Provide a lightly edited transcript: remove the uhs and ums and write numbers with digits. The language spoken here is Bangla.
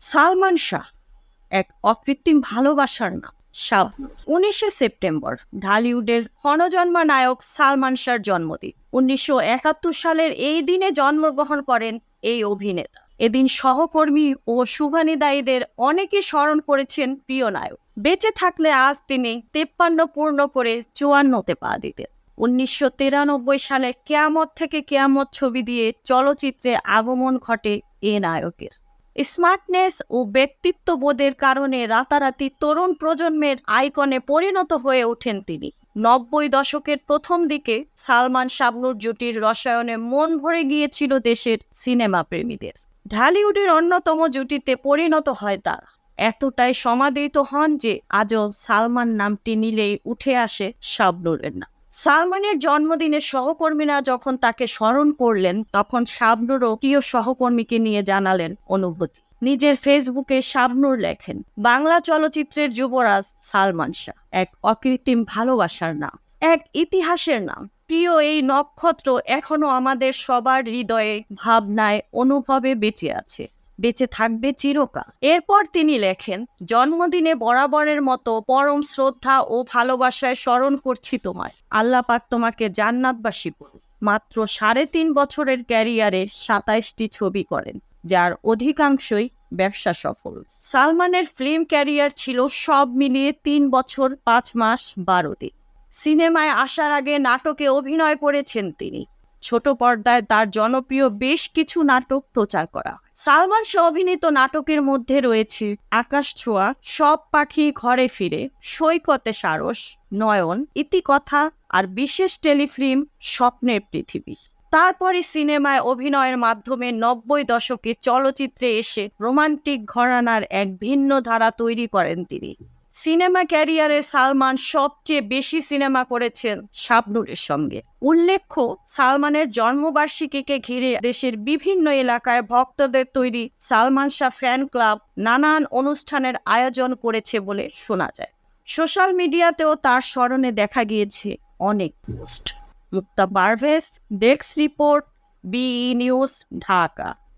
সালমান শাহ এক অকৃত্রিম ভালোবাসার নাম। শাবনূর 19শে সেপ্টেম্বর ঢালিউডের ক্ষণজন্মা নায়ক সালমান শাহর জন্মদিন। 1971 সালের এই দিনে জন্মগ্রহণ করেন এই অভিনেতা। এদিন সহকর্মী ও শুভানিদায়ীদের অনেকে স্মরণ করেছেন প্রিয় নায়ক। বেঁচে থাকলে আজ তিনি 53 পূর্ণ করে 54তে পা দিতেন। 1993 সালে কেয়ামত থেকে কেয়ামত ছবি দিয়ে চলচ্চিত্রে আগমন ঘটে এ নায়কের। স্মার্টনেস ও ব্যক্তিত্ববোধের কারণে রাতারাতি তরুণ প্রজন্মের আইকনে পরিণত হয়ে ওঠেন তিনি। 90 দশকের প্রথম দিকে সালমান শাবনূর জুটির রসায়নে মন ভরে গিয়েছিল দেশের সিনেমা প্রেমীদের। ঢালিউডের অন্যতম জুটিতে পরিণত হয় তারা। এতটাই সমাদৃত হন যে আজও সালমান নামটি নিলেই উঠে আসে শাবনূরের নাম। সালমানের জন্মদিনে সহকর্মীরা যখন তাকে স্মরণ করলেন, তখন শাবনূরও প্রিয় সহকর্মীকে নিয়ে জানালেন অনুভূতি। নিজের ফেসবুকে শাবনূর লেখেন, বাংলা চলচ্চিত্রের যুবরাজ সালমান শাহ এক অকৃত্রিম ভালোবাসার নাম, এক ইতিহাসের নাম। প্রিয় এই নক্ষত্র এখনো আমাদের সবার হৃদয়ে, ভাবনায়, অনুভবে বেঁচে আছে, বেঁচে থাকবে চিরকাল। এরপর তিনি লেখেন, জন্মদিনে বরাবরের মতো পরম শ্রদ্ধা ও ভালোবাসায় স্মরণ করছি তোমায়। আল্লাহ পাক তোমাকে জান্নাতবাসী করুন। মাত্র 3.5 বছরের ক্যারিয়ারে 27টি ছবি করেন, যার অধিকাংশই ব্যবসা সফল। সালমানের ফিল্ম ক্যারিয়ার ছিল সব মিলিয়ে 3 বছর 5 মাস 12 দিন। সিনেমায় আসার আগে নাটকে অভিনয় করেছেন তিনি। ছোট পর্দায় তার জনপ্রিয় বেশ কিছু নাটক প্রচার করা হয়। সালমান শাহ অভিনীত নাটকের মধ্যে রয়েছে আকাশ ছোঁয়া, সব পাখি ঘরে ফিরে, সৈকতে সারস, নয়ন, ইতিকথা আর বিশেষ টেলিফিল্ম স্বপ্নের পৃথিবী। তারপরে সিনেমায় অভিনয়ের মাধ্যমে 90 দশকে চলচ্চিত্রে এসে রোমান্টিক ঘরানার এক ভিন্ন ধারা তৈরি করেন তিনি। সিনেমা ক্যারিয়ারে সালমান সবচেয়ে বেশি সিনেমা করেছেন শাবনূরের সঙ্গে। উল্লেখ্য, সালমানের জন্মবার্ষিকীকে ঘিরে দেশের বিভিন্ন এলাকায় ভক্তদের তৈরি সালমান শাহ ফ্যান ক্লাব নানান অনুষ্ঠানের আয়োজন করেছে বলে শোনা যায়। সোশ্যাল মিডিয়াতেও তার স্মরণে দেখা গিয়েছে অনেক post. Mukta Parvez, desk report, BE news, Dhaka.